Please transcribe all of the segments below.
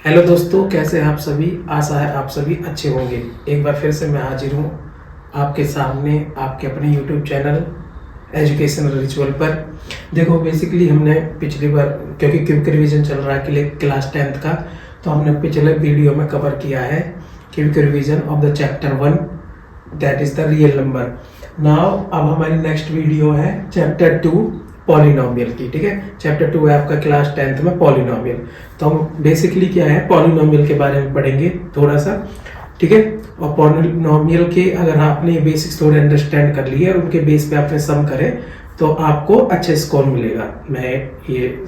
Hello दोस्तों, कैसे हैं आप सभी। आशा है आप सभी अच्छे होंगे। एक बार फिर से मैं हाजिर हूँ आपके सामने आपके अपने यूट्यूब चैनल एजुकेशनल रिचुअल पर। देखो, बेसिकली हमने पिछली बार, क्योंकि क्विक रिवीजन चल रहा है के लिए क्लास 10th का, तो हमने पिछले वीडियो में कवर किया है quick revision of the chapter 1, that is the real number. Now अब हमारी नेक्स्ट वीडियो है चैप्टर 2 पॉलिनोमियल की। ठीक है, चैप्टर 2 है आपका क्लास 10th में पॉलिनोमियल। तो हम बेसिकली क्या है पॉलिनोमियल के बारे में पढ़ेंगे थोड़ा सा। ठीक है, और पॉलिनोमियल के अगर आपने बेसिक्स थोड़े अंडरस्टैंड कर लिए और उनके बेस पे आपने सम करे तो आपको अच्छे स्कोर मिलेगा। मैं ये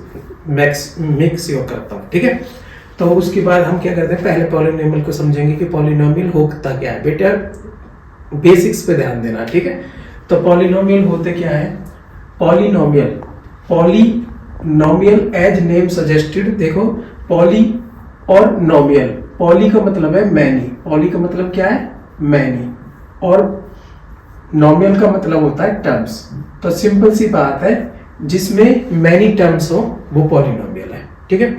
मिक्स यो करता हूँ। ठीक है, तो उसके बाद हम क्या करते हैं, पहले पॉलिनोमियल को समझेंगे कि पॉलिनोमियल होता क्या है। बेटा बेसिक्स पे ध्यान देना। ठीक है, तो पॉलिनोमियल होते क्या है। Polynomial as name suggested. देखो, पॉली और नोमियल, पॉली का मतलब है मैनी, पॉली का मतलब क्या है मैनी, और नोमियल का मतलब होता है टर्म्स। तो सिंपल सी बात है, जिसमें मैनी टर्म्स हो वो पॉलिनोमियल है। ठीक है,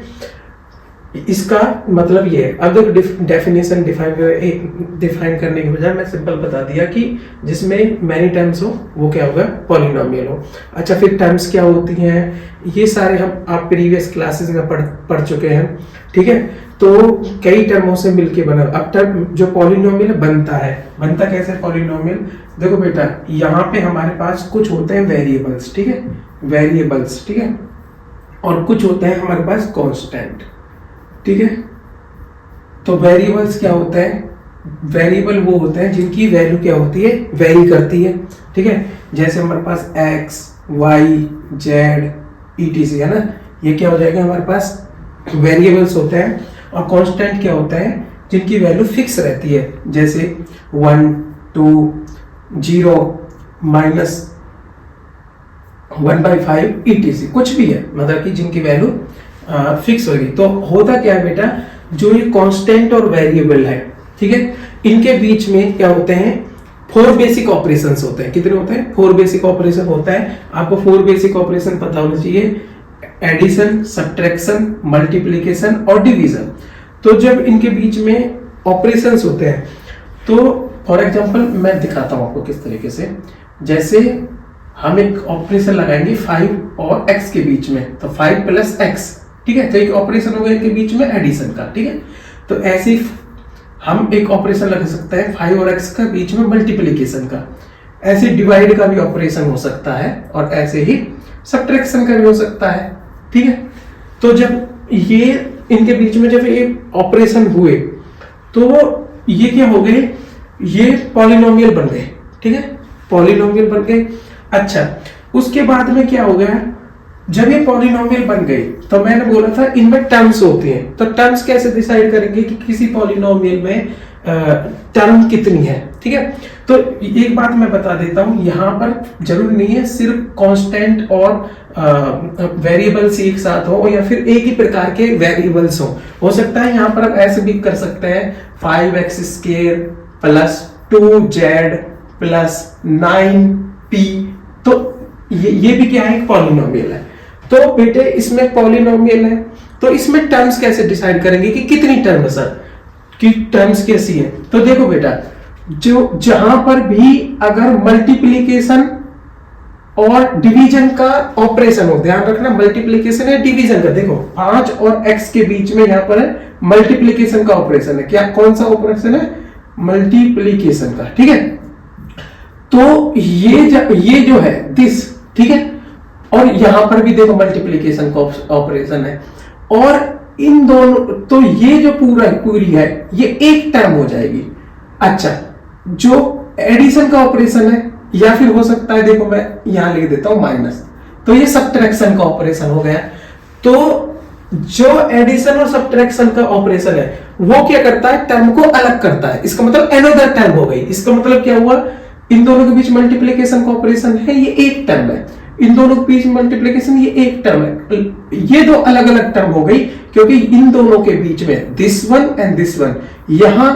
इसका मतलब ये है। अब डेफिनेशन डिफाइन करने के बजाय मैं सिंपल बता दिया कि जिसमें मैनी टर्म्स हो वो क्या होगा, पॉलिनोमियल हो। अच्छा, फिर टर्म्स क्या होती हैं, ये सारे हम आप प्रीवियस क्लासेस में पढ़ चुके हैं। ठीक है, तो कई टर्मों से मिलके बना। अब टर्म जो पॉलिनोमियल बनता कैसे पॉलिनोमियल। देखो बेटा, यहाँ पे हमारे पास कुछ होते हैं वेरिएबल्स। ठीक है, वेरिएबल्स। ठीक है, और कुछ होते हैं हमारे पास कांस्टेंट। ठीक है, तो वेरिएबल्स क्या होते हैं, वेरिएबल वो होते हैं जिनकी वैल्यू क्या होती है, वेरी करती है। ठीक है, जैसे हमारे पास x, y, z, etc है ना, ये क्या हो जाएगा हमारे पास वेरिएबल्स होते हैं। और कांस्टेंट क्या होता है, जिनकी वैल्यू फिक्स रहती है, जैसे 1, 2, 0, -1/5 etc कुछ भी है, मतलब कि जिनकी वैल्यू फिक्स होगी। तो होता क्या है बेटा, जो ये कांस्टेंट और वेरिएबल है, ठीक है, इनके बीच में क्या होते हैं, 4 बेसिक ऑपरेशंस होते हैं। कितने होते हैं, 4 बेसिक ऑपरेशन होता है। आपको 4 बेसिक ऑपरेशन पता होना चाहिए, एडिशन, सब्ट्रैक्शन, मल्टीप्लिकेशन और डिवीजन। तो जब इनके बीच में ऑपरेशंस होते हैं, तो फॉर एग्जांपल मैं दिखाता हूं आपको किस तरीके से। जैसे हम एक ऑपरेशन लगाएंगे 5 और x के बीच में, तो 5 + x। ठीक है, तो एक ऑपरेशन होगा इनके बीच में एडिशन का। ठीक है, तो ऐसे हम एक ऑपरेशन लगा सकते हैं 5 और x का बीच में मल्टीप्लिकेशन का। ऐसे डिवाइड का भी ऑपरेशन हो सकता है, और ऐसे ही सब्ट्रैक्शन का भी हो सकता है। ठीक है, तो जब ये इनके बीच में जब ये ऑपरेशन हुए तो ये क्या हो गए, ये पॉलिनोमियल बन गए। ठीक है, पॉलिनोमियल बन गए। अच्छा, उसके बाद में क्या हो गया, जब ये पॉलिनोमियल बन गई तो मैंने बोला था इनमें टर्म्स होती हैं। तो टर्म्स कैसे डिसाइड करेंगे कि किसी पॉलिनोमियल में टर्म कितनी है। ठीक है, तो एक बात मैं बता देता हूं, यहां पर जरूरी नहीं है सिर्फ कांस्टेंट और वेरिएबल्स एक साथ हो, या फिर एक ही प्रकार के वेरिएबल्स हो सकता है यहां पर हम ऐसे भी कर सकते हैं 5x² + 2z + 9p। तो ये भी क्या है, एक पॉलिनोमियल है। तो बेटे इसमें पॉलिनोमियल है, तो इसमें टर्म्स कैसे डिसाइड करेंगे कि कितनी टर्म है सर, कि टर्म्स कैसी है। तो देखो बेटा, जो जहां पर भी अगर मल्टीप्लिकेशन और डिवीजन का ऑपरेशन हो, ध्यान रखना मल्टीप्लिकेशन या डिवीजन का। देखो 5 और x के बीच में यहां पर मल्टीप्लिकेशन का ऑपरेशन है। क्या, कौन सा ऑपरेशन है, मल्टीप्लिकेशन का। ठीक है, तो ये जो है दिस, ठीक है, और यहां पर भी देखो मल्टीप्लिकेशन का ऑपरेशन है, और इन दोनों, तो ये जो पूरी है ये एक टर्म हो जाएगी। अच्छा, जो एडिशन का ऑपरेशन है, या फिर हो सकता है, देखो मैं यहां लिख देता हूं माइनस, तो ये सब्ट्रैक्शन का ऑपरेशन हो गया। तो जो एडिशन और सब्ट्रैक्शन का ऑपरेशन है वो क्या करता है, टर्म को अलग करता है। इसका मतलब अनदर टर्म हो गई। इसका मतलब क्या हुआ, इन दोनों के बीच मल्टीप्लिकेशन का ऑपरेशन है, ये एक टर्म है। इन दोनों के बीच मल्टीप्लिकेशन, ये एक टर्म है। ये दो अलग अलग टर्म हो गई, क्योंकि इन दोनों के बीच में this one and this one, यहां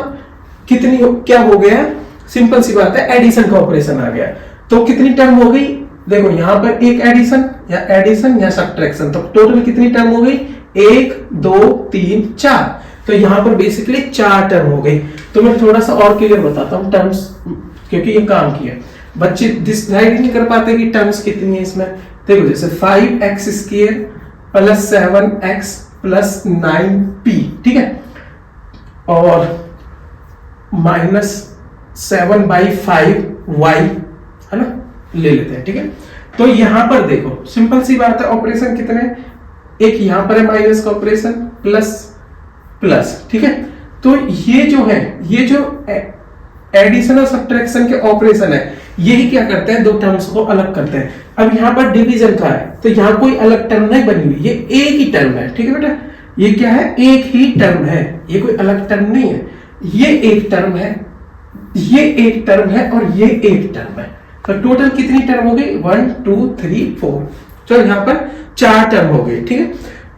कितनी क्या हो गया, सिंपल सी बात है, एडिशन का ऑपरेशन आ गया। तो कितनी टर्म हो गई, देखो यहां पर एक एडिशन या सब्ट्रैक्शन, तो टोटल कितनी टर्म हो गई, 1 2 3 4, तो यहां पर बेसिकली 4 टर्म हो गई। तो मैं थोड़ा सा और क्लियर बताता हूं टर्म्स, क्योंकि ये काम किया बच्चे डिसाइड नहीं कर पाते कि टर्म्स कितनी है इसमें। देखो जैसे 5x² plus 7x plus 9p, ठीक है, और -7/5y, है ना, ले लेते हैं, ठीक है। तो यहां पर देखो सिंपल सी बात है, ऑपरेशन कितने, एक यहां पर है माइनस का ऑपरेशन, प्लस प्लस, ठीक है। तो ये जो है, ये जो एडिशन और सब्ट्रैक्शन के ऑपरेशन है, यही क्या करते हैं, दो टर्म्स को अलग करते हैं। अब यहां पर डिवीजन का है, तो यहां कोई अलग टर्म नहीं बनी हुई, ये एक ही टर्म है, ठीक है बेटा, ये क्या है, एक ही टर्म है, ये कोई अलग टर्म नहीं है, ये एक टर्म है, ये एक टर्म है और ये एक टर्म है। तो टोटल कितनी टर्म हो गई, 1 2 3 4, तो यहां पर 4 टर्म हो गई, ठीक है।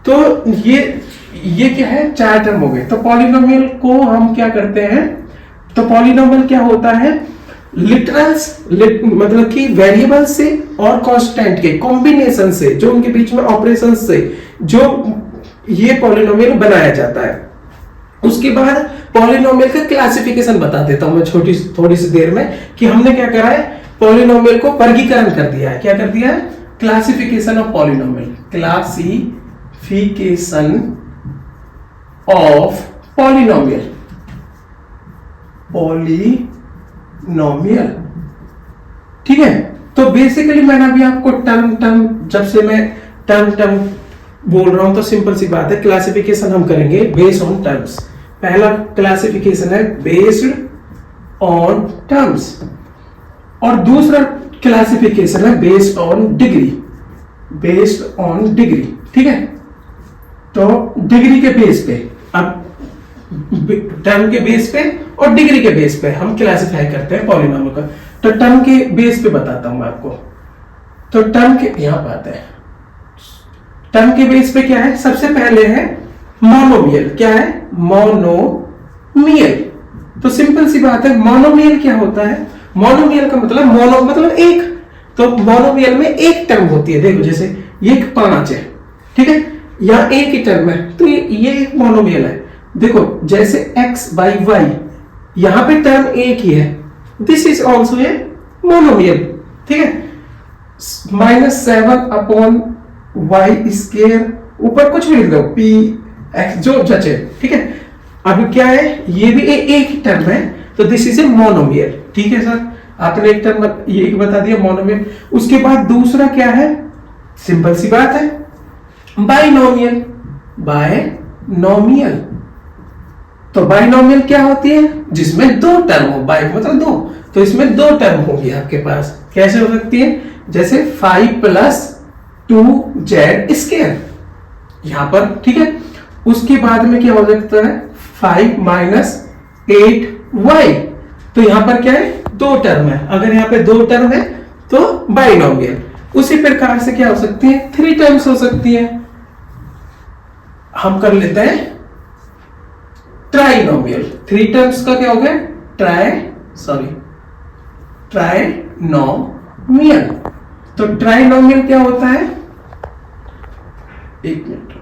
तो ये क्या है, 4 टर्म हो गए। तो पॉलिनोमियल को हम क्या करते हैं, तो पॉलिनोमियल क्या होता है, लिटरल्स मतलब कि वेरिएबल से और कांस्टेंट के कॉम्बिनेशन से, जो उनके बीच में ऑपरेशन से जो ये पॉलिनोमियल बनाया जाता है। उसके बाद पॉलिनोमियल का क्लासिफिकेशन बता देता हूं मैं थोड़ी सी देर में, कि हमने क्या करा है, पॉलिनोमियल को वर्गीकरण कर दिया है। क्या कर दिया है, classification of polynomial, classification of polynomial, polynomial, ठीक है। तो बेसिकली मैंने अभी आपको टर्म जब से मैं टर्म बोल रहा हूं, तो सिंपल सी बात है, क्लासिफिकेशन हम करेंगे बेस्ड ऑन टर्म्स। पहला क्लासिफिकेशन है बेस्ड ऑन टर्म्स, और दूसरा क्लासिफिकेशन है based on degree, based on degree, ठीक है। तो डिग्री के बेस पे, अब टर्म के बेस पे और डिग्री के बेस पे हम क्लासिफाई करते हैं पॉलिनोमियल का। तो टर्म के बेस पे बताता हूं मैं आपको। तो टर्म के यहां बात है, टर्म के बेस पे क्या है, सबसे पहले है मोनोमियल। क्या है, मोनोमियल। तो सिंपल सी बात है, मोनोमियल क्या होता है, मोनोमियल का मतलब मोनो मतलब एक, तो मोनोमियल में एक टर्म होती है। देखो जैसे ये 5 है, ठीक है, यहां एक ही टर्म है, तो ये एक मोनोमियल है। देखो जैसे x/y, यहां पे टर्म एक ही है, this is also a monomial, ठीक है। -7/y², ऊपर कुछ भी लिख दो, p x जो जचे, ठीक है। अब क्या है, ये भी एक ही टर्म है, तो दिस इज ए मोनोमियल, ठीक है सर। आपने एक टर्म ये बता दिया मोनोमियल। उसके बाद दूसरा क्या है, सिंपल सी बात है, बाइनोमियल, बाइनोमियल। तो बाइनोमियल क्या होती है, जिसमें दो टर्म हो, बाइ मतलब दो, तो इसमें दो टर्म होगी आपके पास। कैसे हो सकती है, जैसे 5 + 2z², यहां पर, ठीक है। उसके बाद में क्या हो सकता है, 5 - 8y, तो यहां पर क्या है, दो टर्म है। अगर यहां पे दो टर्म है तो बाइनोमियल। उसी प्रकार से क्या हो सकती है, 3 टर्म्स हो सकती है। हम कर लेते हैं ट्राइनोमियल। 3 टर्म्स का क्या हो गया, ट्राइनोमियल। तो ट्राइनोमियल क्या होता है, एक मिनट,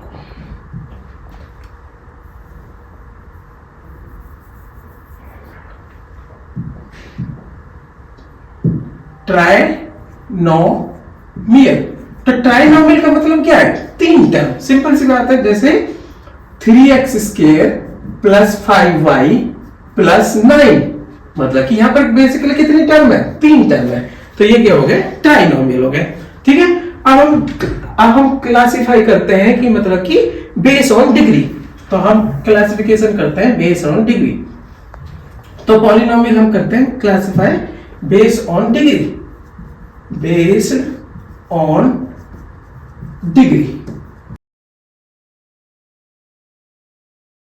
ट्राइनोमियल। तो ट्राइनोमियल का मतलब क्या है, 3 टर्म। सिंपल सी बात है, जैसे 3x² + 5y + 9, मतलब कि यहां पर बेसिकली कितनी टर्म है, 3 टर्म है। तो ये क्या हो गया, ट्राइनोमियल हो गया, ठीक है। अब हम क्लासिफाई करते हैं कि मतलब कि बेस्ड ऑन डिग्री। तो हम क्लासिफिकेशन करते हैं बेस्ड ऑन डिग्री। तो पॉलिनोमियल हम करते हैं classify based on degree, based on degree.